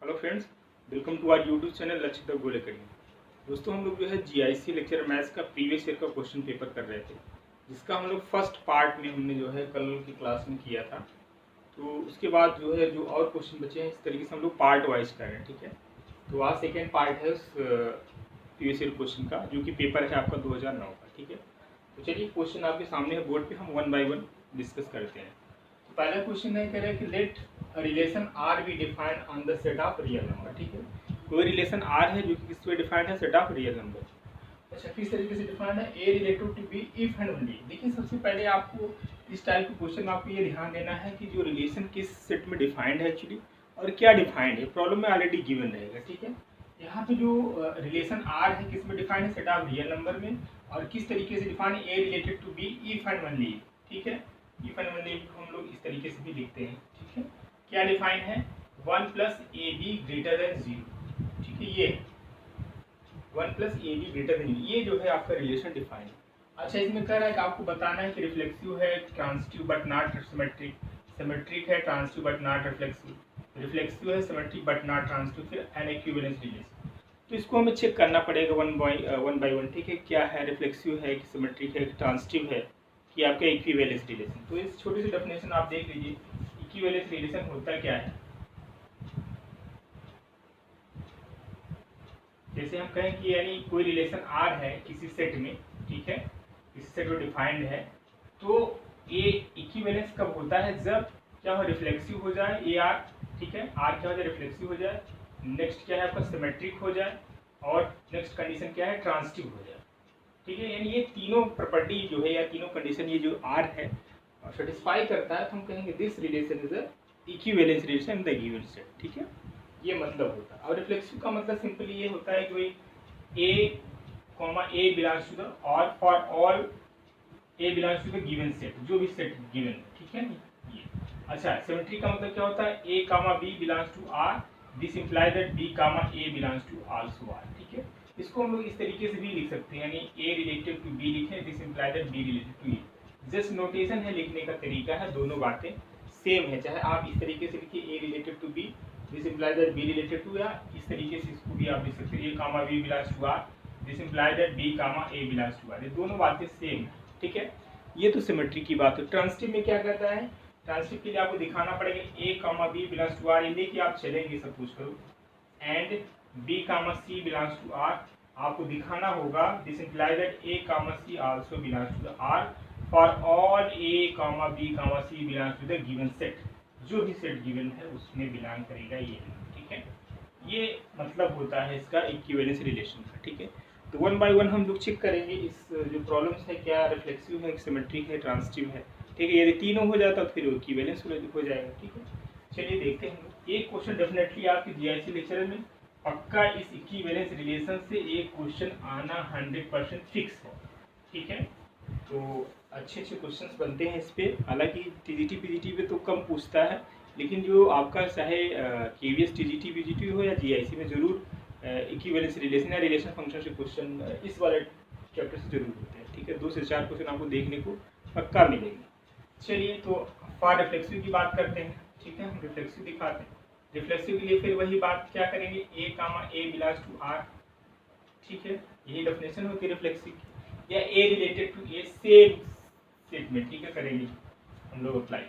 Hello friends, welcome to our YouTube channel Lakshit goal academy. दोस्तों, हम लोग जो है जीआईसी लेक्चर मैथ्स का प्रीवियस ईयर का क्वेश्चन पेपर कर रहे थे, जिसका हम लोग फर्स्ट पार्ट में हमने जो है कल की क्लास में किया था। तो उसके बाद जो है जो और क्वेश्चन बचे हैं, इस तरीके से हम लोग पार्ट वाइज कर रहे हैं। ठीक है, तो आज सेकेंड पार्ट है उस प्रीवियस ईयर क्वेश्चन का, जो कि पेपर है आपका 2009 का। ठीक है, तो चलिए क्वेश्चन आपके सामने है बोर्ड पे, हम वन बाई वन डिस्कस करते हैं। तो पहला क्वेश्चन है, कह रहा है कि let relation R be defined on the set of real number. ठीक है, कोई रिलेशन आर है जो कि किस पे डिफाइंड है, सेट ऑफ रियल नंबर। अच्छा, किस तरीके से डिफाइंड है, a related to B if and only. देखिए, सबसे पहले आपको इस टाइप के क्वेश्चन में आपको ये ध्यान देना है कि जो रिलेशन किस सेट में डिफाइंड है एक्चुअली, और क्या डिफाइंड है, प्रॉब्लम में ऑलरेडी गिवन रहेगा। ठीक है, यहाँ पे जो रिलेशन आर है किस में डिफाइंड है, सेट ऑफ रियल नंबर में, और किस तरीके से defined, A related to B if and only. ठीक है, इफ एंड ओनली को हम लोग इस तरीके से भी लिखते हैं। ठीक है, क्या डिफाइन है, 1 plus A B greater than 0। ठीक है, ये 1 plus A B greater than 0, ये जो है आपका रिलेशन डिफाइन है। अच्छा, इसमें कह रहा है कि आपको बताना है कि रिफ्लेक्सिव है, transitive but not symmetric, symmetric है, transitive but not reflexive, reflexive है, सिमेट्रिक बट नॉट ट्रांसिटिव, फिर एन इक्विवेलेंस रिलेशन। तो इसको हमें चेक करना पड़ेगा वन बाई वन। ठीक है, क्या है, रिफ्लेक्सिव है कि सिमेट्रिक है कि ट्रांसिटिव है कि आपका इक्विवेलेंस रिलेशन। तो इस छोटी सी डेफिनेशन आप देख लीजिए, इक्विवेलेंस रिलेशन होता क्या है। जैसे हम कहें कि यानी कोई रिलेशन आर है किसी सेट में, ठीक है, किसी सेट में डिफाइंड है, तो ये इक्विवेलेंस कब होता है, जब क्या हो, रिफ्लेक्सिव हो जाए ए आर। ठीक है, आर क्या हो जाए, रिफ्लेक्सिव हो जाए। नेक्स्ट क्या है आपका, सिमेट्रिक हो जाए, और नेक्स्ट कंडीशन क्या है, ट्रांसिटिव हो जाए। ठीक है, यानी ये तीनों प्रॉपर्टी जो है या तीनों कंडीशन ये जो आर है सेटिस्फाई करता है, तो हम कहेंगे this relation is a equivalence relation in the given set. ठीक है, ये मतलब होता है। और रिफ्लेक्सिव का मतलब सिंपली ये होता है कि a comma a belongs to the, और for all a belongs to the given set, जो भी सेट गिवन है। ठीक है, ये अच्छा। सिमेट्री का मतलब क्या होता है, a comma B belongs to R, this imply that b comma a belongs to also R. ठीक है, इसको हम लोग इस तरीके से भी लिख सकते हैं, यानी ए रिलेटेड टू बी लिखें, this imply that B related to A. Just notation है, लिखने का तरीका है, दोनों बातें सेम है। चाहे आप इस तरीके से लिखिए, a related to b, this imply that B related to, या इस तरीके से इसको भी आप लिख सकते हैं, a comma B belongs to R, this imply that b comma a belongs to R. ये दोनों बातें सेम है। ठीक है, ये तो सिमेट्री की बात है। ट्रांसिटिव में क्या कहता है, ट्रांसिटिव के लिए आपको दिखाना पड़ेगा A comma B belongs to R, ये लेके आप चलेंगे सपोज करो, and B comma C belongs to R, आपको दिखाना होगा this imply that A comma C also belongs to the R for all A comma B comma C belongs to the given set, जो भी set given है उसमें belong करेगा ये। ठीक है, ये मतलब होता है इसका इक्विवेलेंस रिलेशन का। ठीक है, तो वन बाय वन हम लोग चेक करेंगे इस जो प्रॉब्लम्स है, क्या रिफ्लेक्सिव है, सिमेट्रिक है, ट्रांसिटिव है। ठीक है, यदि तीनों हो जाता तो फिर इक्विवेलेंस हो जाएगा। ठीक है, चलिए देखते हैं। एक क्वेश्चन डेफिनेटली आपकी जीआईसी लेक्चर में पक्का इस इक्विवेलेंस रिलेशन से एक क्वेश्चन आना 100% फिक्स है। ठीक है, तो अच्छे क्वेश्चंस बनते हैं इस पे। हालांकि टीजीटी पीजीटी पे तो कम पूछता है, लेकिन जो आपका चाहे केवीएस टीजीटी पीजीटी हो या जीआईसी में जरूर इक्विवेलेंस रिलेशन या रिलेशन फंक्शन से क्वेश्चन इस वाले चैप्टर से जरूर होते हैं। ठीक है, 2 से 4 क्वेश्चन आपको देखने को पक्का मिलेंगे। चलिए, तो फॉर रिफ्लेक्सिव की बात करते हैं। ठीक है, हम रिफ्लेक्सिव दिखाते हैं। रिफ्लेक्सिव के लिए फिर वही बात क्या करेंगे, a comma a belongs to R. ठीक है, यही डेफिनेशन होती है रिफ्लेक्सिव की, या a related to a same set में। ठीक है, करेंगे हम लोग अप्लाई।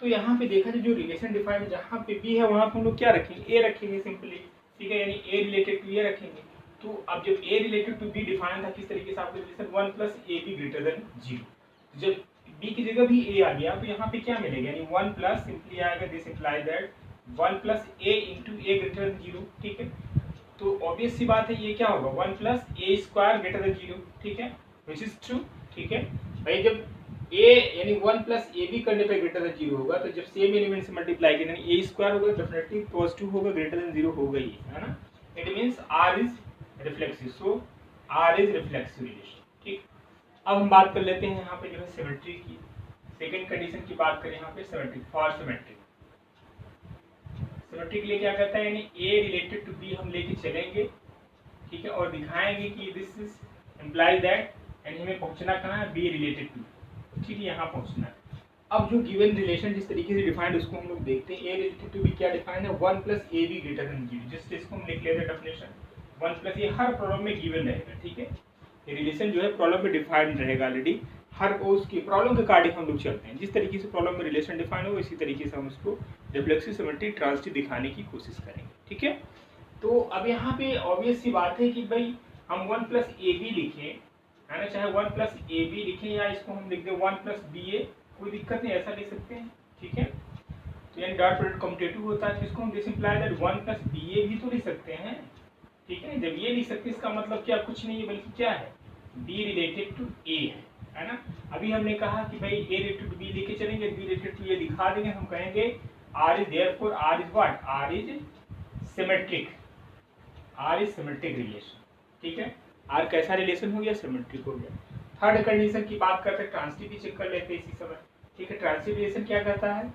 तो यहाँ पे देखा जाए जो रिलेशन डिफाइंड जहाँ पे बी है वहाँ पे हम लोग क्या रखेंगे, ए रखेंगे सिंपली। ठीक है, यानी ए रिलेटेड टू ए रखेंगे। तो अब जब ए रिलेटेड टू बी डिफाइन था, किस तरीके से आपको relation 1 plus A B greater than 0, जब बी की जगह भी ए आ गया तो यहाँ पे क्या मिलेगा, यानी 1 प्लस सिंपली आएगा, this imply that 1 plus A into A greater than 0। ठीक है, तो ऑब्वियस सी बात है, ये क्या होगा, 1 प्लस ए स्क्वायर ग्रेटर देन 0। ठीक है, विच इज ट्रू। ठीक है भाई, जब ए यानी 1 प्लस ए बी करने पे ग्रेटर देन 0 होगा, तो जब सेम एलिमेंट से मल्टीप्लाई करें ए स्क्वायर होगा, डेफिनेटली पॉजिटिव होगा, ग्रेटर देन 0 होगा ही, है ना। It means R is reflexive, so R is reflexive relation. ठीक, अब हम बात कर लेते हैं यहाँ पे जो है सिमेट्री की। सेकंड कंडीशन की बात करें यहाँ पे, सिमेट्रिक, फॉर सिमेट्रिक। सिमेट्री के लिए क्या कहता है, यानी ए रिलेटेड टू बी हम लेके चलेंगे। ठीक है, और दिखाएंगे कि दिस इज इम्प्लाई दैट, यानी हमें पहुंचना कहाँ है, बी रिलेटेड टू। ठीक है, यहाँ पहुंचना है। अब जो गिवन रिलेशन जिस तरीके से डिफाइंड उसको हम लोग देखते हैं। ए रिलेटेड टू बी क्या डिफाइंड है, 1 plus A B greater than 0। जिसको हम लिख लेते हैं डेफिनेशन 1 प्लस ए, हर प्रॉब्लम में गिवन रहेगा, ठीक है। ये रिलेशन जो है प्रॉब्लम में डिफाइंड रहेगा ऑलरेडी, हर उसकी प्रॉब्लम के अकॉर्डिंग हम लोग चलते हैं। जिस तरीके से प्रॉब्लम में रिलेशन डिफाइन हो इसी तरीके से हम उसको रिफ्लेक्सिव सिमेट्री ट्रांजिटिव दिखाने की कोशिश करेंगे, ठीक है। तो अब यहाँ पे ऑब्वियस सी बात है कि भाई हम 1 प्लस ए बी लिखें, है ना, चाहे 1 प्लस ए बी लिखें या इसको हम लिख दें 1 प्लस बी ए, कोई दिक्कत नहीं, ऐसा लिख सकते हैं, ठीक है। तो यानी डॉट प्रोडक्ट कम्यूटेटिव होता है, जिसको हम this imply that 1 plus b a भी तो लिख सकते हैं, ठीक है। जब ये लिख सकते हैं इसका मतलब क्या, कुछ नहीं है बल्कि क्या है, बी रिलेटेड टू ए है ना। अभी हमने कहा कि भाई ए रिलेटेड टू बी लेके चलेंगे, बी रिलेटेड टू ए दिखा देंगे, हम कहेंगे R is therefore R is what, R is symmetric, R is symmetric relation, ठीक है। आर कैसा रिलेशन हो गया, सिमेट्रिक हो गया। थर्ड कंडीशन की बात करते हैं, ट्रांजिटिव भी चेक कर लेते हैं इसी समय, ठीक है। ट्रांजिटिव रिलेशन क्या कहता है,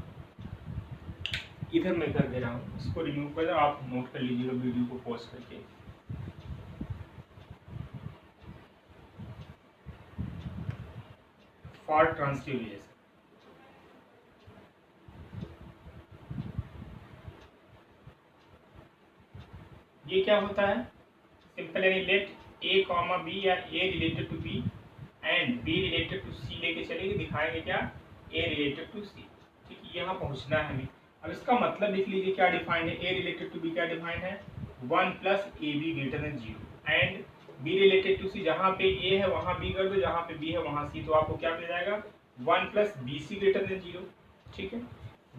इधर मैं कर दे रहा हूँ, इसको रिमूव कर दो, आप नोट कर लीजिएगा वीडियो को पॉज करके। फॉर ट्रांजिटिव रिलेशन ये क्या होता है, सिंपल, यानी लेट ए कॉमा बी या a related to b and b related to c लेके चलेंगे, दिखाएंगे क्या, ए रिलेटेड टू सी, ठीक है। यहाँ पहुँचना है हमें। अब इसका मतलब लिख लीजिए क्या डिफाइंड है, ए रिलेटेड टू बी क्या डिफाइंड है, 1 plus A B greater than 0 and b related to c, जहाँ पे ए है वहाँ बी कर दो, जहाँ पे बी है वहाँ सी, तो आपको क्या मिल जाएगा 1 plus B C greater than 0, ठीक है।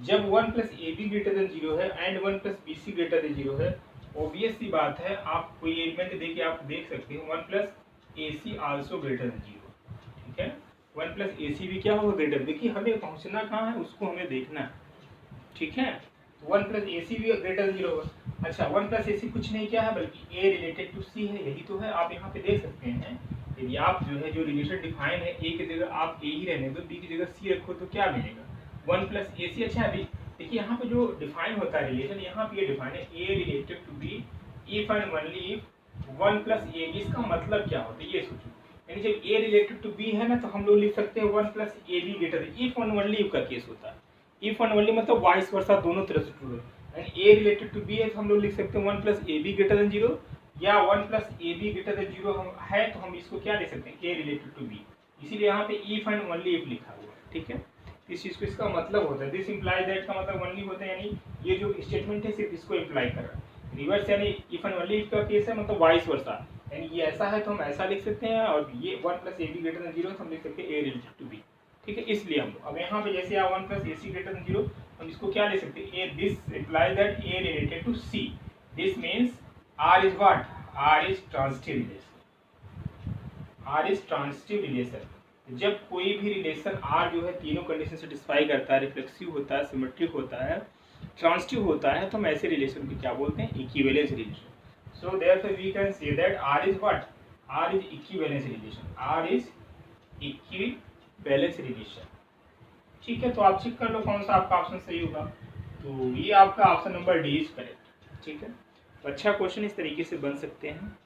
जब 1 plus A B greater than 0 है and 1 plus B C greater than 0 है, ऑब्वियस सी बात है, आप कोई एलिमेंट देके आप देख सकते हैं 1 plus A C also greater than 0, ठीक है। 1 प्लस ए सी भी क्या होगा, ग्रेटर, देखिए हमें पहुंचना कहाँ है उसको हमें देखना है, ठीक है। 1 प्लस ए सी भी ग्रेटर देन 0 होगा। अच्छा 1 प्लस ए सी कुछ नहीं क्या है बल्कि ए रिलेटेड टू सी है, यही तो है। आप यहाँ पे देख सकते हैं, यदि आप जो है जो रिलेशन डिफाइन है, ए की जगह आप ए ही रहने दो, बी की जगह सी रखो तो क्या मिलेगा, 1 प्लस ए सी। अच्छा अभी देखिए यहाँ पे जो डिफाइन होता है रिलेशन, यहाँ पे ये डिफाइन है a related to B if and only if 1 plus A b. इसका मतलब क्या होता है ये सोचो, यानी जब ए रिलेटेड टू बी है ना तो हम लोग लिख सकते हैं 1 plus A B greater then, if and only if का केस होता है, इफ एंड ओनली मतलब वाइस वर्सा दोनों तरफ से ट्रू है, यानी ए रिलेटेड टू बी है तो हम लोग लिख सकते हैं 1 plus A B greater than 0, या 1 plus A B greater than 0 हम है तो हम इसको क्या लिख सकते हैं, ए रिलेटेड टू बी, इसीलिए यहाँ पे इफ एंड ओनली इफ लिखा हुआ है, ठीक है। इस चीज़ को इसका मतलब होता है, दिस इम्प्लाई दैट का मतलब ओनली होता है, यानी ये जो स्टेटमेंट है सिर्फ इसको इम्प्लाई कर रहा है। रिवर्स यानी इफ एंड ओनली इफ का केस है, मतलब वाइस वर्सा, यानी ये ऐसा है तो हम ऐसा लिख सकते हैं, और ये 1 plus A B greater than 0 तो हम लिख सकते हैं ए रिलेटेड टू बी, ठीक है। इसलिए हम अब यहाँ पे जैसे 1 plus A C greater than 0, हम इसको क्या लिख सकते हैं, this imply that A related to C, this means R is what, R is transitive relation, R is transitive relation. जब कोई भी रिलेशन आर जो है तीनों कंडीशन सेटिस्फाई करता है, रिफ्लेक्सिव होता है, सिमेट्रिक होता है, ट्रांजिटिव होता है, तो हम ऐसे रिलेशन को क्या बोलते हैं, equivalence relation. So therefore we can say that R is what, R is equivalence relation, R is equivalence relation, ठीक है। तो आप चेक कर लो कौन सा आपका ऑप्शन सही होगा, तो ये आपका option number D is correct, ठीक है। तो अच्छा क्वेश्चन इस तरीके से बन सकते हैं,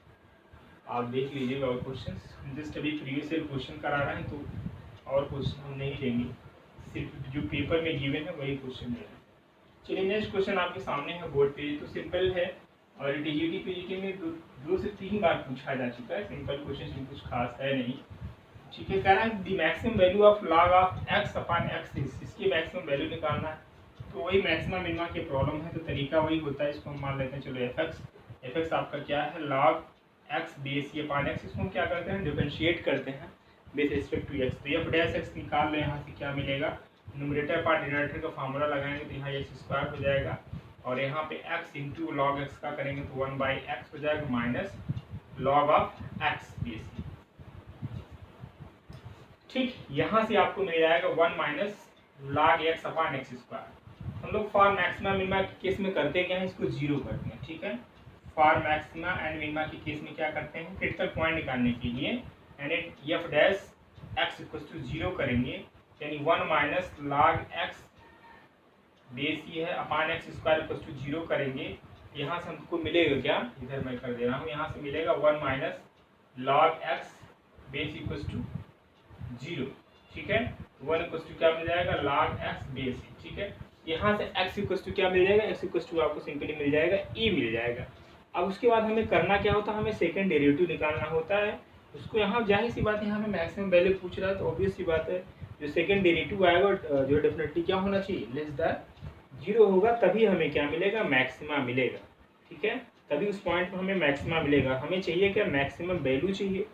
आप देख लीजिएगा। और क्वेश्चन हम जस्ट अभी प्रीवियस ईयर क्वेश्चन करा रहे हैं, तो और क्वेश्चन हम नहीं लेंगे, सिर्फ जो पेपर में गिवन है वही क्वेश्चन ले रहे हैं। चलिए नेक्स्ट क्वेश्चन आपके सामने है बोर्ड पे, तो सिंपल है और टीजीटी पीजीटी में 2 से 3 बार पूछा जा चुका है, सिंपल क्वेश्चन में कुछ खास है नहीं, ठीक है। कह रहा है the maximum value of log of x upon x, इसकी मैक्सिमम वैल्यू निकालना है, तो वही मैक्सिमम मिनिमम की प्रॉब्लम है, तो तरीका वही होता है। इसको हम मान लेते हैं, चलो एफ एक्स आपका क्या है, लॉग एक्स बेस ये पान एक्स, इसको हम क्या करते हैं, डिफरेंशिएट करते हैं विथ रिस्पेक्ट टू एक्स। तो एफ डैश एक्स निकाल लें, यहाँ से क्या मिलेगा, न्यूमरेटर पार्ट डिनोमिनेटर का फार्मूला लगाएंगे तो यहाँ एक्स स्क्वायर हो जाएगा, और यहाँ पे एक्स इंटू लॉग एक्स का करेंगे तो 1/x हो जाएगा minus log of x base, ठीक। यहाँ से आपको मिल जाएगा 1 minus log x upon x square. हम लोग फॉर मैक्सिमम मिनिमा के केस में करते क्या है, इसको 0 करते हैं, ठीक है। फॉर मैक्सिमा एंड मिनिमा के केस में क्या करते हैं, क्रिटिकल पॉइंट निकालने के लिए and F dash X equal to 0 करेंगे, यानी 1 माइनस लॉग एक्स बेस ये है अपान एक्स स्क्वायर इक्वल टू 0 करेंगे। यहाँ से हमको मिलेगा क्या, इधर मैं कर दे रहा हूँ, यहाँ से मिलेगा 1 minus log X base equal to 0, ठीक है। 1 इक्वल टू क्या मिल जाएगा log x बेस e, ठीक है। यहाँ से x इक्वल टू क्या मिल जाएगा, x इक्वल टू आपको सिंपली मिल जाएगा e मिल जाएगा। अब उसके बाद हमें करना क्या होता है, हमें सेकंड डेरिवेटिव निकालना होता है। उसको यहाँ जाहिर सी बात है यहाँ पे मैक्सिमम वैल्यू पूछ रहा है, तो ऑब्वियस सी बात है जो सेकंड डेरिवेटिव आएगा जो डेफिनेटली क्या होना चाहिए, लेस दैन 0 होगा, तभी हमें क्या मिलेगा, मैक्सिमा मिलेगा, ठीक है। तभी उस पॉइंट पर हमें मैक्सिमा मिलेगा। हमें चाहिए क्या, मैक्सिमम वैल्यू चाहिए,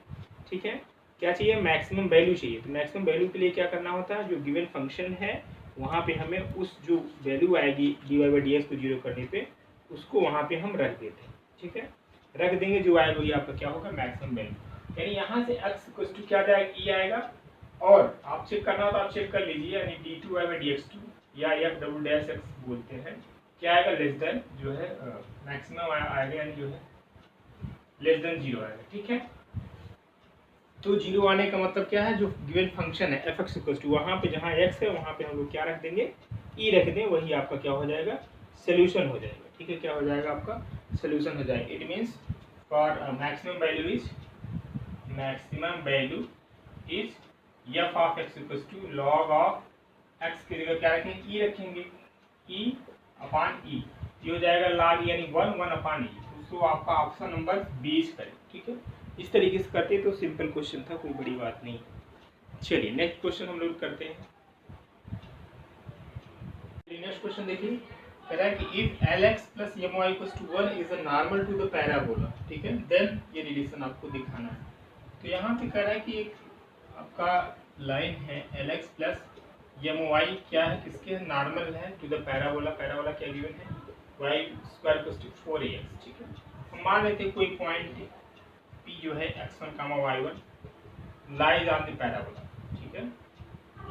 ठीक है। क्या चाहिए, मैक्सिमम वैल्यू चाहिए। तो मैक्सिमम वैल्यू के लिए क्या करना होता है, जो गिवन फंक्शन है वहाँ पे हमें उस जो वैल्यू आएगी dy/dx को 0 करने पे उसको वहाँ पे हम रख देते हैं, ठीक है। रख देंगे, जो आएगा ये आपका क्या होगा, मैक्सिमम वैल्यू। यानी यहाँ से x इक्वल टू क्या जाएगा, e आएगा। और आप चेक करना हो तो आप चेक कर लीजिए, यानी d2y/dx2 या f" बोलते हैं, क्या आएगा, लेस देन जो है मैक्सिमम आएगा, यानी जो है लेस देन 0 आएगा, ठीक है। तो 0 आने का मतलब क्या है, जो गिवन फंक्शन है f(x) इक्वल टू वहाँ पे जहाँ x है वहाँ पे हम लोग क्या रख देंगे, e रख दें, वही आपका क्या हो जाएगा, सोल्यूशन हो जाएगा, ठीक है। क्या हो जाएगा, आपका सोल्यूशन हो जाएगा। It means for maximum value is f of x equal to log of x की जगह क्या रखेंगे, e रखेंगे, e अपॉन e, ये हो जाएगा log यानी 1 अपॉन e। तो आपका ऑप्शन नंबर 20 करें, ठीक है। इस तरीके से करते तो सिंपल क्वेश्चन था, कोई बड़ी बात नहीं। चलिए नेक्स्ट क्वेश्चन हम लोग करते हैं। नेक्स्ट क्वेश्चन देखिए, कह रहा है कि if Lx plus My equals to 1 is a normal to the parabola, ठीक है, देन ये रिलेशन आपको दिखाना है। तो यहाँ पे कह रहा है कि एक आपका लाइन है Lx प्लस My क्या है, किसके नॉर्मल है टू द पैराबोला। पैराबोला क्या गिवन है, y square equals to 4ax, ठीक है। हम मान लेते हैं कोई पॉइंट P जो है x1, y1 lies on the parabola, ठीक है,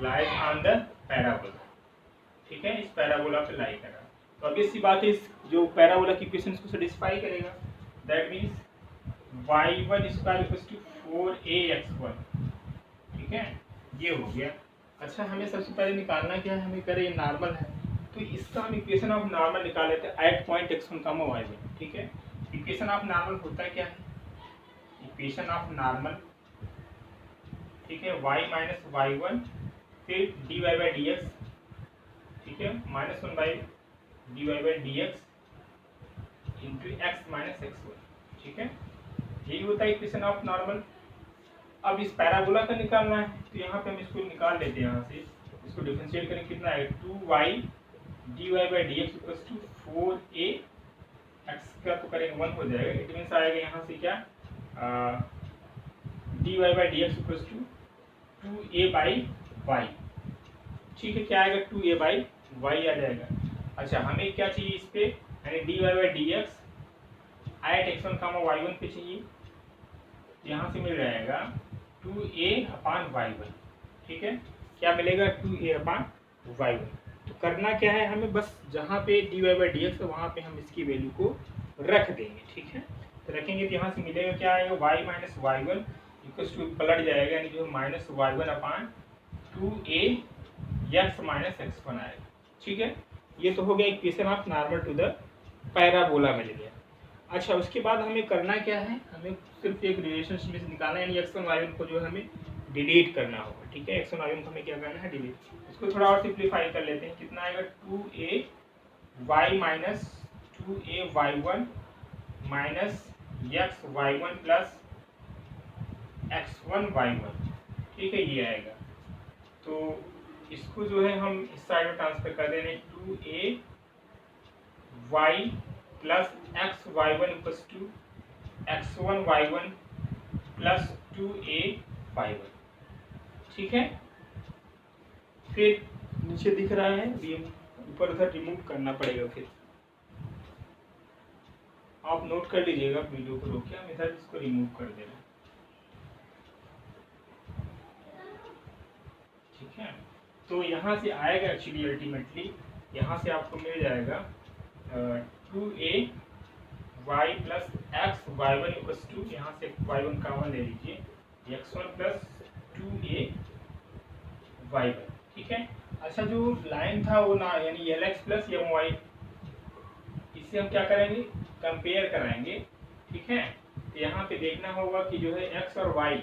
लाइज ऑन द पैराबोला, ठीक है, इस पैराबोला पे लाई कर रहा है। तो अब इसी बात है, इस जो पैराबोला की इक्वेशन को सेटिस्फाई करेगा। That means y1 square equals to 4ax1, ठीक है, ये हो गया। अच्छा, हमें सबसे पहले निकालना क्या है, हमें करे ये नॉर्मल है, तो इसका हम इक्वेशन ऑफ नॉर्मल निकाल लेते हैं एट पॉइंट x1, y1, ठीक है। इक्वेशन ऑफ नॉर्मल होता है क्या है, इक्वेशन ऑफ नॉर्मल, ठीक है, y माइनस y1 फिर dy/dx, ठीक है, -1 dy/dx into x minus x1, ठीक है, यही होता है इक्वेशन ऑफ नॉर्मल। अब इस पैराबोला का निकालना है, तो यहाँ पे हम इसको निकाल लेते हैं, यहाँ से इसको डिफरेंशिएट करें, कितना है 2y dy/dx equals to 4a, x का तो करेंगे 1 हो जाएगा, इट मीन्स आएगा यहाँ से क्या, dy/dx इक्वल्स टू 2a/y, ठीक है, क्या आएगा 2a/y आ जाएगा। अच्छा, हमें क्या चाहिए इस पे, यानी dy/dx एट x1, y1 पे चाहिए, यहाँ से मिल जाएगा 2a/y1, ठीक है, क्या मिलेगा 2a/y1। तो करना क्या है, हमें बस जहाँ पे dy/dx है वहाँ पे हम इसकी वैल्यू को रख देंगे, ठीक है। तो रखेंगे तो यहाँ से मिलेगा क्या आएगा, y minus y1 equals to पलट जाएगा, यानी जो minus y1/2a x minus x1 आएगा, ठीक है। ये तो हो गया equation of normal to the parabola मिल गया। अच्छा, उसके बाद हमें करना क्या है, हमें सिर्फ एक रिलेशनशिप निकालना है, यानी x1 y1 को जो है हमें डिलीट करना होगा, ठीक है। x1 y1 को हमें क्या करना है, डिलीट। इसको थोड़ा और सिंप्लीफाई कर लेते हैं, कितना आएगा 2a y minus 2a/y1 minus x/y1 plus x1/y1, ठीक है, ये आएगा। तो इसको जो है हम इस साइड में ट्रांसफर कर दे रहे हैं, 2a plus x/y1 equals to x1/y1 plus 2a/y1, ठीक है। फिर नीचे दिख रहा है, ऊपर उधर रिमूव करना पड़ेगा, फिर आप नोट कर लीजिएगा, वीडियो को रोक के हम इधर इसको रिमूव कर दे रहे हैं, ठीक है। तो यहाँ से आएगा एक्चुअली अल्टीमेटली यहाँ से आपको मिल जाएगा 2a y plus x/y1 equals to, यहाँ से y1 का 1 ले लीजिए, x1 प्लस 2a/y1, ठीक है। अच्छा, जो लाइन था वो ना, यानी Lx प्लस My, इससे हम क्या करेंगे, कंपेयर कराएंगे, ठीक है। तो यहाँ पे देखना होगा कि जो है x और y,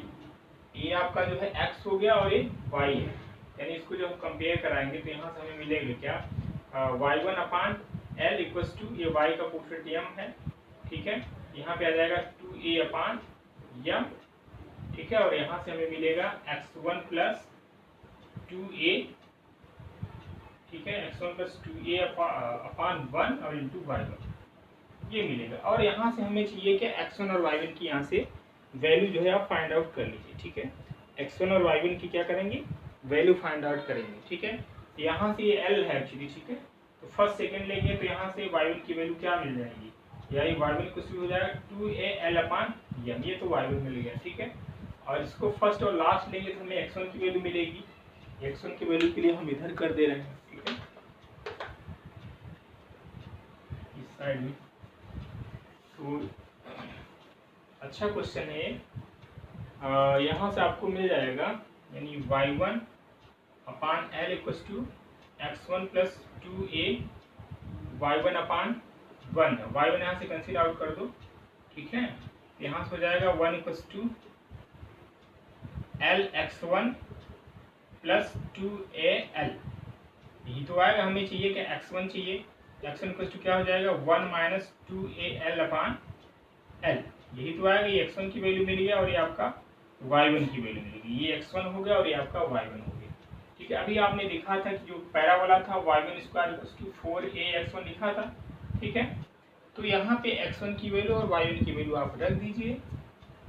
ये आपका जो है x हो गया और ये y है, यानी इसको जो हम कंपेयर कराएंगे तो यहाँ से हमें मिलेगा क्या, y1 upon L equals to, ये y का कोफिशिएंट m है, ठीक है, यहाँ पे आ जाएगा 2a अपान m, ठीक है, और यहाँ से हमें मिलेगा x1 प्लस 2a, ठीक है, x1 प्लस 2a अपान 1 और इंटू y1 ये मिलेगा। और यहाँ से हमें चाहिए कि x1 और y1 की यहाँ से वैल्यू जो है आप फाइंड आउट कर लीजिए, ठीक है, x1 और y1 की क्या करेंगे, वैल्यू फाइंड आउट करेंगे, ठीक है। यहाँ से ये l है एक्चुअली, ठीक है, तो फर्स्ट सेकंड लेंगे तो यहाँ से y1 की वैल्यू क्या मिल जाएगी, यानी y1 कुछ भी हो जाएगा 2al अपान m, ये तो y1 मिल गया, ठीक है। और इसको फर्स्ट और लास्ट लेंगे तो हमें x1 की वैल्यू मिलेगी, x1 की वैल्यू के लिए हम इधर कर दे रहे हैं, ठीक है, इस साइड में। तो अच्छा क्वेश्चन है, यहाँ से आपको मिल जाएगा यानी y1 upon L equals to x1 plus 2a y1 upon 1 है, y1 यहाँ से कंसीडर आउट कर दो, ठीक है, यहाँ से हो जाएगा 1 equals to L x1 plus 2al, यही तो आएगा। हमें चाहिए कि x1 चाहिए, x1 इक्वल्स टू क्या हो जाएगा 1 माइनस 2al अपान l, यही तो आएगा। ये x1 की वैल्यू मिल गया और ये आपका y1 की वैल्यू मिलेगी, ये x1 हो गया और ये आपका y1 हो गया, ठीक है। अभी आपने लिखा था कि जो पैरा वाला था y1 square equals to 4ax1 लिखा था, ठीक है, तो यहाँ पे x1 की वैल्यू और y1 की वैल्यू आप रख दीजिए,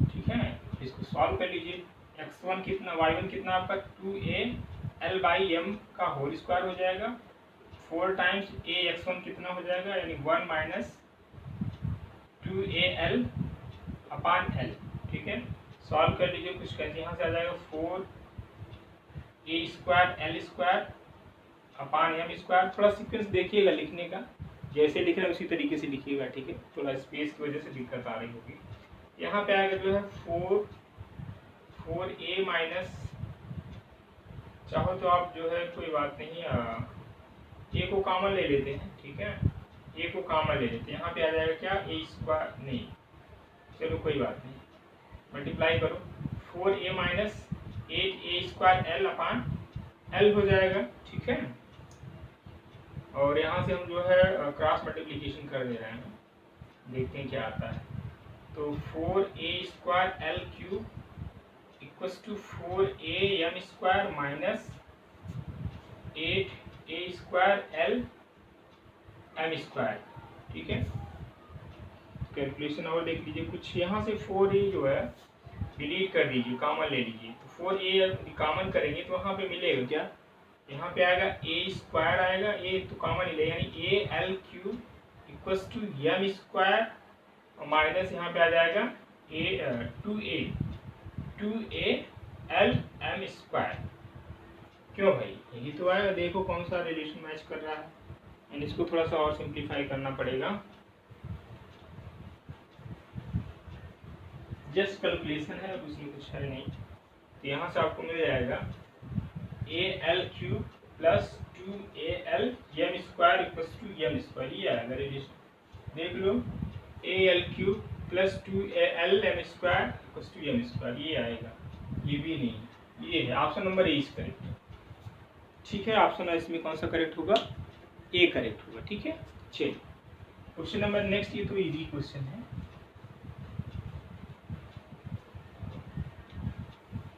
ठीक है, इसको सॉल्व कर लीजिए। x1 कितना, y1 कितना आपका 2al/m का होल स्क्वायर हो जाएगा, 4 टाइम्स ax1 कितना हो जाएगा, यानी 1 माइनस 2al अपान l, ठीक है, सॉल्व कर लीजिए कुछ कैसे, यहाँ से आ जाएगा 4a square L square upon M square, थोड़ा सीक्वेंस देखिएगा लिखने का, जैसे लिख रहे हैं उसी तरीके से लिखिएगा, ठीक है, थोड़ा स्पेस की वजह से दिक्कत आ रही होगी। यहाँ पे आएगा जो है 4a माइनस, चाहो तो आप जो है कोई बात नहीं a को कॉमन ले लेते हैं, ठीक है, a को कॉमन ले लेते हैं, यहाँ पे आ जाएगा क्या a स्क्वायर, नहीं चलो कोई बात नहीं, मल्टीप्लाई करो 4a minus 8a square L upon L हो जाएगा, ठीक है, और यहाँ से हम जो है क्रॉस मल्टीप्लिकेशन कर दे रहे हैं, देखते हैं क्या आता है। तो 4a square L cube equals to 4am square minus 8a square L M square, ठीक है, कैलकुलेशन और देख लीजिए कुछ, यहाँ से 4a जो है डिलीट कर दीजिए, कॉमन ले लीजिए, तो 4a कॉमन करेंगे तो वहाँ पे मिलेगा क्या, यहाँ पे आएगा a स्क्वायर आएगा, a तो कॉमन ही ले, यानी a L cube equals to m square minus यहाँ पे आ जाएगा 2a एल एम स्क्वायर, क्यों भाई, यही तो आएगा, देखो कौन सा रिलेशन मैच कर रहा है, एंड इसको थोड़ा सा और सिंप्लीफाई करना पड़ेगा, जस्ट कैलकुलेशन है, अब उसमें कुछ है नहीं। तो यहाँ से आपको मिल जाएगा a L cube plus 2a L M square equals to M square, ये आएगा रिलेशन, देख लो a L cube plus 2a L M square equals to M square, ये आएगा, ये भी नहीं, ये है option number A is correct, ठीक है, ऑप्शन इसमें कौन सा करेक्ट होगा, ए करेक्ट होगा, ठीक है। चलिए क्वेश्चन नंबर नेक्स्ट, ये तो इजी क्वेश्चन है,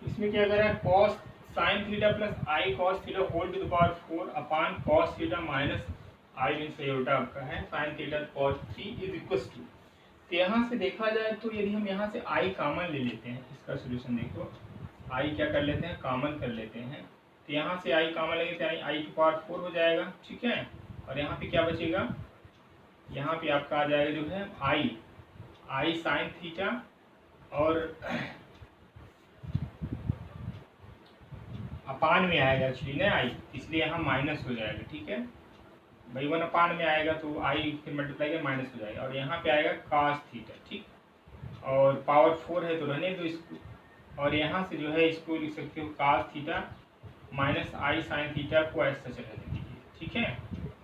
इसमें क्या करा है, cos sin theta plus i cos theta whole to the power 4 upon cos theta minus i means iota आपका है sin theta cos 3 is equal to, तो यहाँ से देखा जाए तो यदि हम यहाँ से i कॉमन ले लेते हैं, इसका सोल्यूशन देखो, i क्या कर लेते हैं, कॉमन कर लेते हैं, तो यहाँ से i कॉमन लेंगे तो i टू पावर 4 हो जाएगा, ठीक है, और यहाँ पे क्या बचेगा, यहाँ पे आपका आ जाएगा जो है i sin थीटा और अपान में आएगा एक्चुअली ना i, इसलिए यहाँ माइनस हो जाएगा, ठीक है भाई, 1 अपान में आएगा तो i फिर मल्टीप्लाई कर माइनस हो जाएगा, और यहाँ पे आएगा cos थीटा, ठीक, और पावर 4 है तो रहने दो इसको, और यहाँ से जो है इसको लिख सकते हो cos theta minus i sin theta को ऐसा चला दीजिए, ठीक है,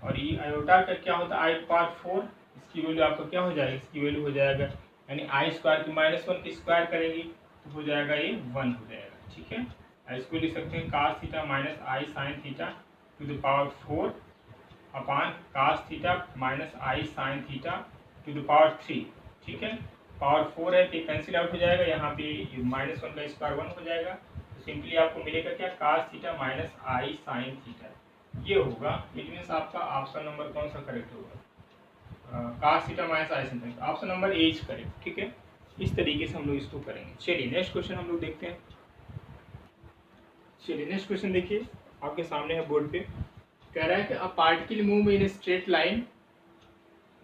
और ये आयोटा का क्या होता है i पावर 4, इसकी वैल्यू आपका क्या हो जाएगा, इसकी वैल्यू हो जाएगा यानी i स्क्वायर की -1 की स्क्वायर करेंगे तो हो जाएगा ये 1 हो जाएगा, ठीक है, इसको लिख सकते हैं cos theta minus I sine theta two the power 4 upon cos theta minus I sine theta two the power 3। ठीक है, पावर 4 है तो कैंसिल आउट हो जाएगा, यहाँ पे -1 का स्क्वायर 1 हो जाएगा, तो सिंपली आपको मिलेगा क्या, cos थीटा माइनस आई साइन थीटा, ये होगा। इट मीन्स आपका ऑप्शन नंबर कौन सा करेक्ट होगा, cos theta minus I sine theta, option number A is correct. ठीक है, इस तरीके से हम लोग इसको करेंगे। चलिए नेक्स्ट क्वेश्चन हम लोग देखते हैं। चलिए नेक्स्ट क्वेश्चन देखिए, आपके सामने है बोर्ड पे, कह रहा है कि a particle move in straight line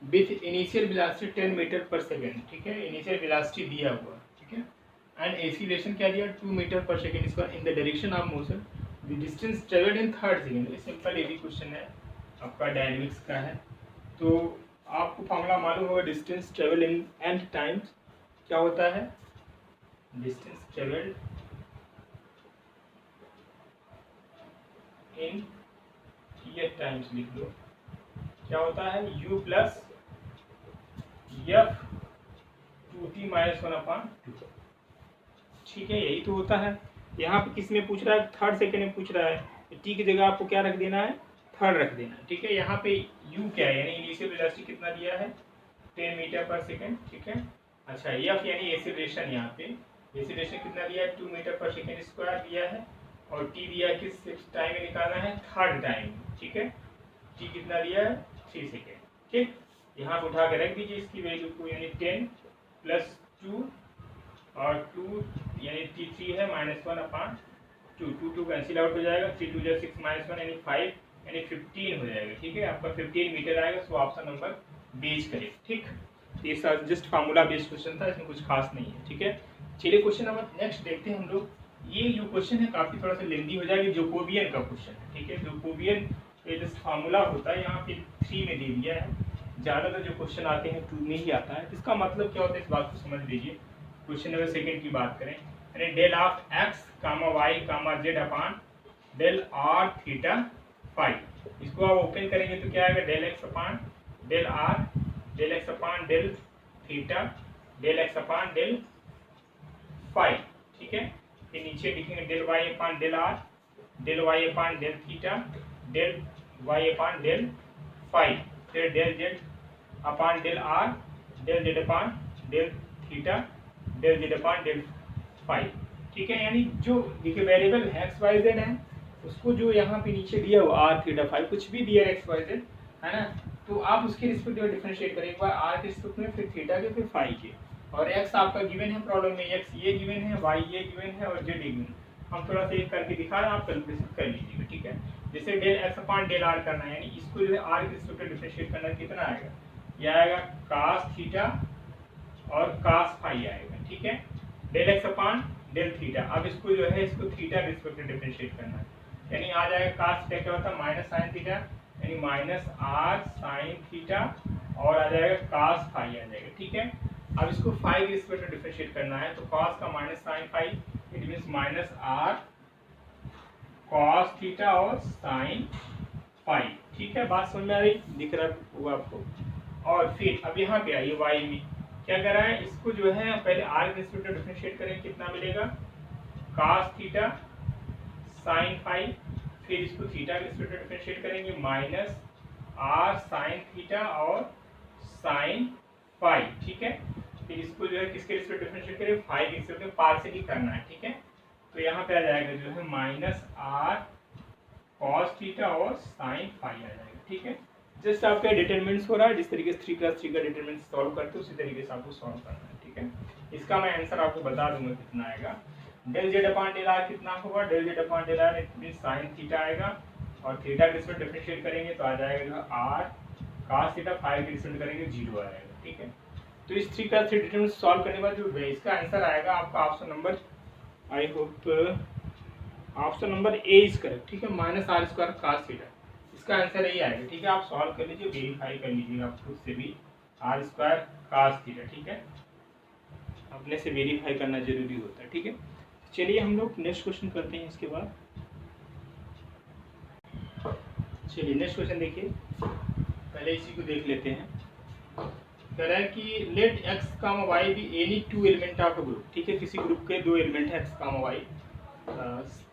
with initial velocity 10 metre per second. ठीक है, इनिशियल वेलोसिटी दिया हुआ, ठीक है, एंड एक्सीलरेशन क्या दिया, 2 मीटर पर सेकेंड इसका in the direction of motion, the distance travelled in 3rd second. ये सिंपल ये भी क्वेश्चन है, आपका डायनेमिक्स का है, तो आपको फॉर्मूला मालूम होगा, distance travel in and times क्या होता है, डिस्टेंस ट्रेवल्ड इन ये टाइम्स लिख लो, क्या होता है, u plus F 2t minus 1/2। ठीक है, यही तो होता है। यहाँ पे किस में पूछ रहा है, 3rd सेकेंड में पूछ रहा है, t की जगह आपको क्या रख देना है, 3rd रख देना है। ठीक है, यहाँ पे u क्या है, यानी इनिशियल वेलोसिटी कितना दिया है, 10 मीटर पर सेकेंड। ठीक है, अच्छा एफ यानी एक्सीलरेशन, यहाँ पे एक्सीलरेशन कितना दिया है, 2 मीटर पर सेकेंड स्क्वायर दिया है, और t दिया है किस टाइम में निकालना है, 3rd टाइम। ठीक है, t कितना दिया है, 3 सेकेंड। ठीक, यहाँ पे उठा के रख दीजिए इसकी वैल्यू को, यानी 10 प्लस 2 और 2 यानी t3 है -1/2, 2 कैंसिल आउट हो जाएगा, 3 2 6 -1 यानी 5 यानी 15 हो जाएगा। ठीक है, आपका 15 मीटर आएगा, सो ऑप्शन नंबर बेस करें। ठीक, ये जस्ट फार्मूला बेस्ड क्वेश्चन था, इसमें कुछ खास नहीं है। ठीक है, चलिए क्वेश्चन नंबर नेक्स्ट देखते हैं हम लोग। ये जो क्वेश्चन है काफी थोड़ा सा लेंदी हो जाएगी, जोकोबियन का क्वेश्चन है। ठीक है, जोकोबियन ये जस्ट फार्मूला होता है, यहाँ पे 3 में दे दिया है, ज़्यादातर जो क्वेश्चन आते हैं 2 में ही आता है। इसका मतलब क्या होता है, इस बात को समझ लीजिए। क्वेश्चन नंबर सेकेंड की बात करें, यानी del of x, y, z upon del r theta phi, इसको आप ओपन करेंगे तो क्या आएगा, del x upon del r, del x upon del theta, del x upon del phi. ठीक है, फिर नीचे लिखेंगे del y upon del r, del y upon del theta, del y upon del phi, फिर del z upon del r, del z upon del theta, del z upon del phi. ठीक है, यानी जो देखिए वेरिएबल एक्स वाई जेड है, उसको जो यहाँ पे नीचे दिया हुआ आर थीटा फाई, कुछ भी दिया एक्स वाई जेड है ना, तो आप उसके रिस्पेक्ट में डिफरेंशिएट करें, एक बार आर के रिस्पेक्ट में, फिर थीटा के, फिर फाई के, और एक्स आपका गिवन है प्रॉब्लम में, एक्स ये गिवन है, वाई ये गिवन है, और जेड गिवन। हम थोड़ा सा एक करके दिखा रहे हैं, आप कैलकुलेशन कर लीजिएगा। ठीक है, जैसे del X upon del R करना है, यानी इसको जो है आर के रिस्पेक्ट में डिफरेंशिएट करना, कितना आएगा, यह आएगा cos थीटा और cos फाई आएगा। ठीक है, del X upon del theta, अब इसको जो है इसको थीटा के रिस्पेक्ट में डिफरेंशिएट करना है, यानी आ जाएगा cos थीटा क्या होता है, माइनस साइन थीटा, यानी माइनस आर साइन थीटा, और आ जाएगा cos फाई आ जाएगा। ठीक है, अब इसको फाई के रिस्पेक्ट में डिफरेंशिएट करना है, तो cos का minus sine phi, it means minus R cos theta और साइन फाई। ठीक है, बात समझ में आ रही, दिख रहा होगा आपको। और फिर अब यहाँ पे आइए, y में क्या कर रहा है, इसको जो है पहले r के रिस्पेक्ट में डिफरेंशिएट करें, कितना मिलेगा, cos थीटा साइन फाई, फिर इसको थीटा के रिस्पेक्ट में डिफरेंशिएट करेंगे, माइनस r साइन थीटा और साइन फाई। ठीक है, फिर इसको जो है किसके रिस्पेक्ट डिफरेंशिएट करें, फाई के रिस्पेक्ट में पार्शियली करना है। ठीक है, तो यहाँ पे आ जाएगा जो है माइनस r cos थीटा और साइन फाई आ जाएगा। ठीक है, जस्ट आपका डिटरमिनेंट्स हो रहा है, जिस तरीके से 3+3 का डिटरमिनेंट सॉल्व करते हैं उसी तरीके से आपको सॉल्व करना है। ठीक है, इसका मैं आंसर आपको बता दूंगा कितना आएगा, del Z upon del R कितना होगा, del Z upon del R it means sine theta आएगा, और थीटा के रिस्पेक्ट डिफरेंशिएट करेंगे तो आ जाएगा जो r cos थीटा, फाई के रिस्पेक्ट करेंगे 0 आएगा। ठीक है, तो इस 3+3 डिटरमिनेंट सॉल्व करने के बाद जो इसका आंसर आएगा आपका option number, I hope option number A is correct. ठीक है, minus R square cos theta, इसका आंसर यही आएगा। ठीक है, आप सॉल्व कर लीजिए, वेरीफाई कर लीजिएगा आप खुद से भी, आर स्क्वायर cos थीटा। ठीक है, अपने से वेरीफाई करना जरूरी होता है। ठीक है, चलिए हम लोग नेक्स्ट क्वेश्चन करते हैं इसके बाद। चलिए नेक्स्ट क्वेश्चन देखिए, पहले इसी को देख लेते हैं। कह रहा है कि let X comma Y be any 2 element of a group. ठीक है, किसी ग्रुप के 2 एलिमेंट है X comma Y,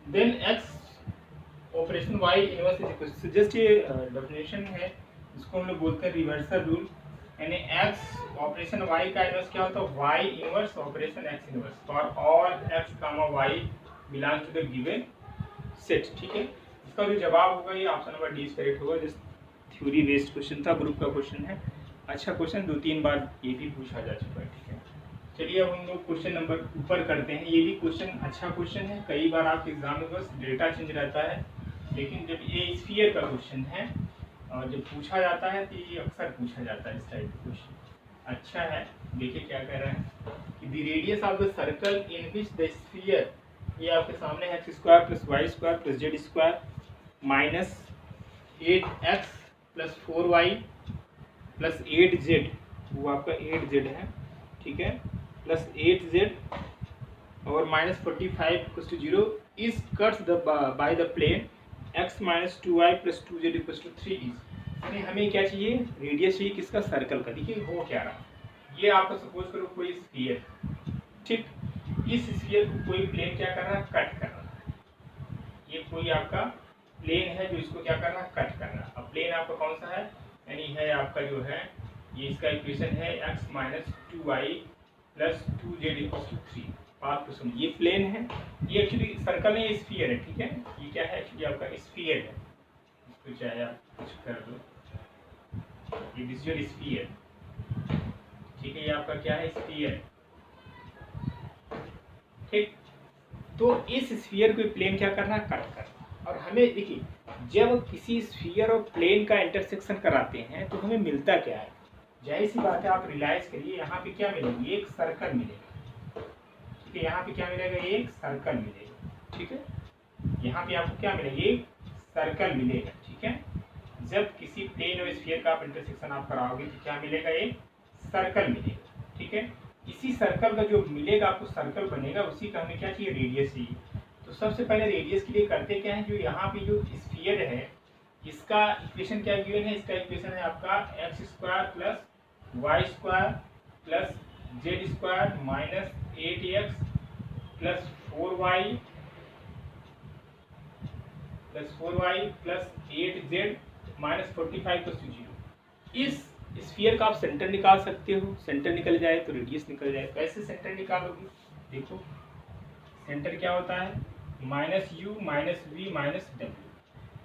then X operation Y inverse is equal to, just ये डेफिनेशन है, इसको हम लोग बोलते हैं रिवर्सल रूल, यानी एक्स ऑपरेशन वाई का इनवर्स क्या होता है, Y inverse operation X inverse for all X comma Y belongs to the given set. ठीक है, इसका जो जवाब होगा ये ऑप्शन नंबर डी करेक्ट होगा। जिस थ्योरी बेस्ड क्वेश्चन था, ग्रुप का क्वेश्चन है, अच्छा क्वेश्चन, 2-3 बार ये भी पूछा जा चुका है। ठीक है, चलिए अब हम लोग क्वेश्चन नंबर ऊपर करते हैं। ये भी क्वेश्चन अच्छा क्वेश्चन है, कई बार आपके एग्जाम में बस डेटा चेंज रहता है, लेकिन जब ये स्फीयर का क्वेश्चन है और जब पूछा जाता है तो ये अक्सर पूछा जाता है इस टाइप का क्वेश्चन। अच्छा है, देखिए क्या कह रहा है कि the radius of the circle in which the sphere, ये आपके सामने है X square plus Y square plus Z square minus 8x plus 4y plus 8z, वो आपका 8z है, ठीक है, प्लस 8z और minus 45 = 0 is cuts the by the plane x minus 2y plus 2z = 3 is, यानी हमें क्या चाहिए, रेडियस चाहिए किसका, सर्कल का। देखिए हो क्या रहा, ये आपको सपोज करो कोई स्फीयर, ठीक, इस स्फीयर को कोई प्लेन क्या कर रहा है, कट कर रहा है। ये कोई आपका प्लेन है जो इसको क्या कर रहा है, कट कर रहा है। अब प्लेन आपका कौन सा है, यानी है आपका जो है, ये इसका इक्वेशन है x minus 2y plus 2z = 3। बात को समझिए, ये प्लेन है, ये एक्चुअली सर्कल नहीं, ये स्फीयर है। ठीक है, ये क्या है, एक्चुअली आपका स्फीयर है, इसको चाहे आप कुछ कर दो, ये विजुअल स्फीयर, ठीक है, ये आपका क्या है, स्फीयर। ठीक, तो इस स्फीयर को प्लेन क्या करना है, कट करना। और हमें देखिए, जब किसी स्फीयर और प्लेन का इंटरसेक्शन कराते हैं तो हमें मिलता क्या है, जाहिर सी बात है, आप रियलाइज करिए, यहाँ पे क्या मिलेगी, एक सर्कल मिलेगा। ठीक है, यहाँ पे क्या मिलेगा, एक सर्कल मिलेगा। ठीक है, यहाँ पे आपको क्या मिलेगा, एक सर्कल मिलेगा। ठीक है, जब किसी प्लेन और स्फीयर का आप इंटरसेक्शन आप कराओगे तो क्या मिलेगा, एक सर्कल मिलेगा। ठीक है, इसी सर्कल का जो मिलेगा आपको, सर्कल बनेगा, उसी का हमें क्या चाहिए, रेडियस चाहिए। तो सबसे पहले रेडियस के लिए करते क्या है, जो यहाँ पे जो स्फीयर है इसका इक्वेशन क्या गिवन है, इसका इक्वेशन है आपका X square plus Y square plus Z square minus 8x plus 4y plus 8z minus 45 = 0। इस स्फीयर का आप सेंटर निकाल सकते हो, सेंटर निकल जाए तो रेडियस निकल जाए। कैसे सेंटर निकालोगे, देखो सेंटर क्या होता है, minus u minus v minus डब्ल्यू।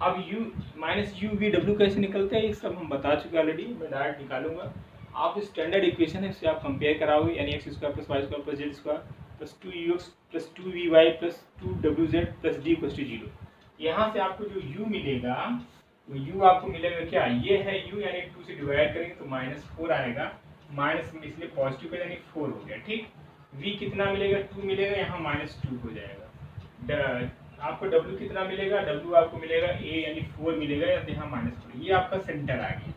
अब यू माइनस यू वी डब्ल्यू कैसे निकलते हैं, ये सब हम बता चुके ऑलरेडी, मैं डायरेक्ट निकालूंगा। आप जो स्टैंडर्ड इक्वेशन है उससे आप कंपेयर कराओगे, यानी X square plus Y square plus Z square plus 2ux plus 2vy plus 2wz plus d = 0। यहाँ से आपको जो u मिलेगा, वो u आपको मिलेगा क्या, ये है u, यानी 2 से डिवाइड करेंगे तो -4 आएगा, माइनस में इसलिए पॉजिटिव का, यानी 4 हो गया। ठीक, v कितना मिलेगा, 2 मिलेगा, यहाँ -2 हो जाएगा। आपको w कितना मिलेगा, w आपको मिलेगा a, यानी 4 मिलेगा, यहाँ -4। ये आपका सेंटर आ गया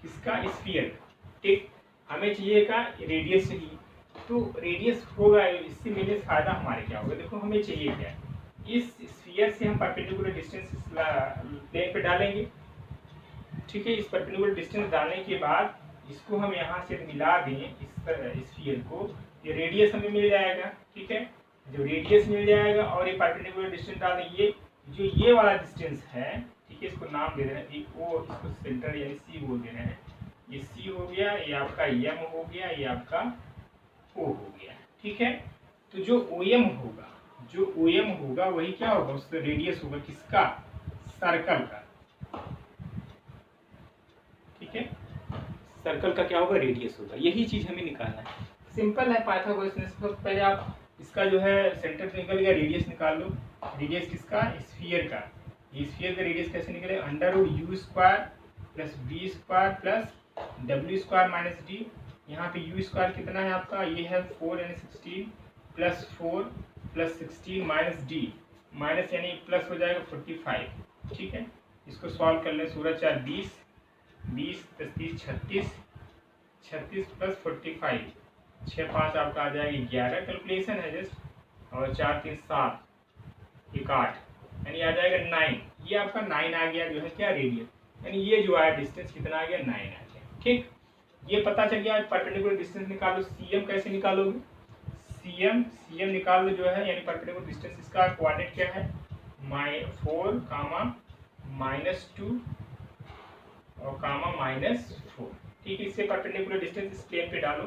किसका, स्फीयर का। ठीक, हमें चाहिए का रेडियस चाहिए, तो रेडियस होगा, इससे मिलने से फायदा हमारे क्या होगा, देखो हमें चाहिए क्या, इस स्फीयर से हम परपेंडिकुलर डिस्टेंस प्लेन पे डालेंगे। ठीक है, इस परपेंडिकुलर डिस्टेंस डालने के बाद इसको हम यहाँ से मिला दें, इस स्फीयर को, ये रेडियस हमें मिल जाएगा। ठीक है, जो रेडियस मिल जाएगा और ये परपेंडिकुलर डिस्टेंस डाल दें, ये जो ये वाला डिस्टेंस है, ठीक है, इसको नाम दे देना, एक ओ, इसको सेंटर यानी सी बोल देना है। ये सी हो गया, ये आपका एम हो गया, ये आपका ओ हो गया। ठीक है, तो जो ओ एम होगा, जो ओ एम होगा वही क्या होगा, उसका रेडियस होगा किसका, सर्कल का। ठीक है, सर्कल का क्या होगा, रेडियस होगा। यही चीज हमें निकालना है, सिंपल है पाइथागोरस ने। सबसे पहले आप इसका जो है सेंटर से निकल गया, रेडियस निकाल लो। रेडियस किसका, स्फीयर का। ये स्फीयर का रेडियस कैसे निकलेगा, √u² plus v² plus w² minus d। यहाँ पे u² कितना है आपका, ये है 4 यानी 16 plus 4 plus 16 minus d, minus यानी प्लस हो जाएगा 45। ठीक है, इसको सॉल्व कर ले, 16 × 4 = 20, 20 + 30 = 36, 36 प्लस 45, 6 × 5 आपका आ जाएगा 11, कैलकुलेशन है जस्ट, और 4 × 3 = 7, 1 8, यानी आ जाएगा 9। ये आपका 9 आ गया, जो है क्या, रेडियस, यानी ये जो आया डिस्टेंस कितना आ गया, 9 आ गया। ठीक, ये पता चल गया। परपेंडिकुलर डिस्टेंस निकालो, सीएम कैसे निकालोगे, सीएम निकाल लो जो है, यानी परपेंडिकुलर डिस्टेंस, इसका कोऑर्डिनेट क्या है, 4 कामा -2 और कामा -4। ठीक है, इससे परपेंडिकुलर डिस्टेंस इस प्लेन पे डालो।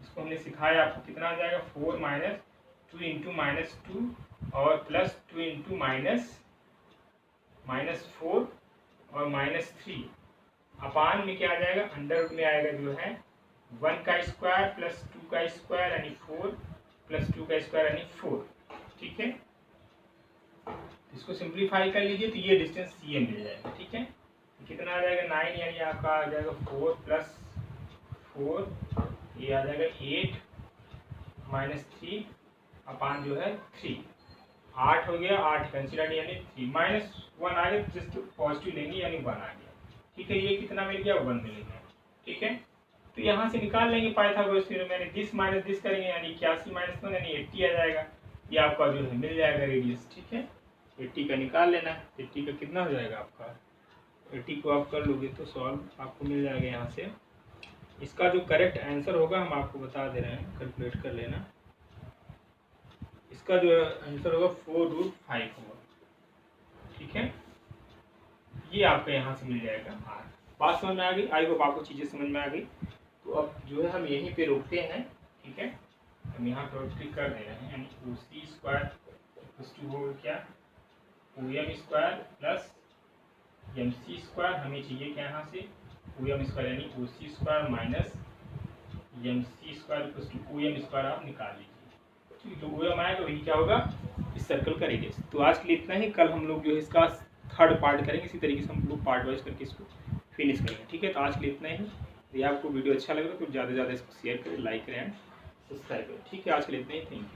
इसको हमने सिखाया आपको, कितना आ जाएगा 4 - 2 इंटू -2 और +2 इंटू -4 और -3 अपान में क्या आ जाएगा, अंडर में आएगा जो है 1 का स्क्वायर प्लस 2 का स्क्वायर यानी 4 प्लस 2 का स्क्वायर यानी 4। ठीक है, इसको सिंप्लीफाई कर लीजिए तो ये डिस्टेंस सी एम मिल जाएगा। ठीक है, कितना आ जाएगा 9 यानी आपका आ जाएगा 4 + 4, ये आ जाएगा 8 -3 अपान जो है 3। 8 हो गया, 8 कंसिडर यानी 3 -1 आ गया, जस्ट पॉजिटिव लेंगे यानी 1 आ गया। ठीक है, ये कितना मिल गया 1 मिल गया। ठीक है, तो यहाँ से निकाल लेंगे पाइथागोरस थ्योरम, यानी दिस माइनस दिस करेंगे यानी 81 - 1 यानी 80 आ जाएगा। ये आपका जो है मिल जाएगा रेडियस। ठीक है, 80 का निकाल लेना है। 80 का कितना हो जाएगा आपका, 80 को आप कर लोगे तो सॉल्व आपको मिल जाएगा यहाँ से। इसका जो करेक्ट आंसर होगा हम आपको बता दे रहे हैं, कैलकुलेट कर लेना। इसका जो आंसर होगा 4√5 होगा। ठीक है, ये आपका यहाँ से मिल जाएगा आर। बात समझ में आ गई? आई होप आपको चीज़ें समझ में आ गई। तो अब जो है हम यहीं पे रोकते हैं। ठीक है, हम यहाँ पर क्लिक कर दे रहे हैं, यानी OC² होगा क्या, OM² प्लस MC² हमें चाहिए क्या यहाँ से OM² यानी OC² माइनस MC² OM² आप निकाल लीजिए। ठीक है, तो OM आएगा वही क्या होगा, इस सर्कल का रेडियस। तो आज के लिए इतना ही। कल हम लोग जो है इसका थर्ड पार्ट करेंगे, इसी तरीके से हम लोग पार्ट वाइज करके इसको फिनिश करेंगे। ठीक है, तो आज के लिए इतना ही। यदि आपको वीडियो अच्छा लग रहा है तो ज़्यादा से ज़्यादा इसको शेयर करें, लाइक करें एंड सब्सक्राइब करें। ठीक है, आज के लिए इतना ही। Thank you.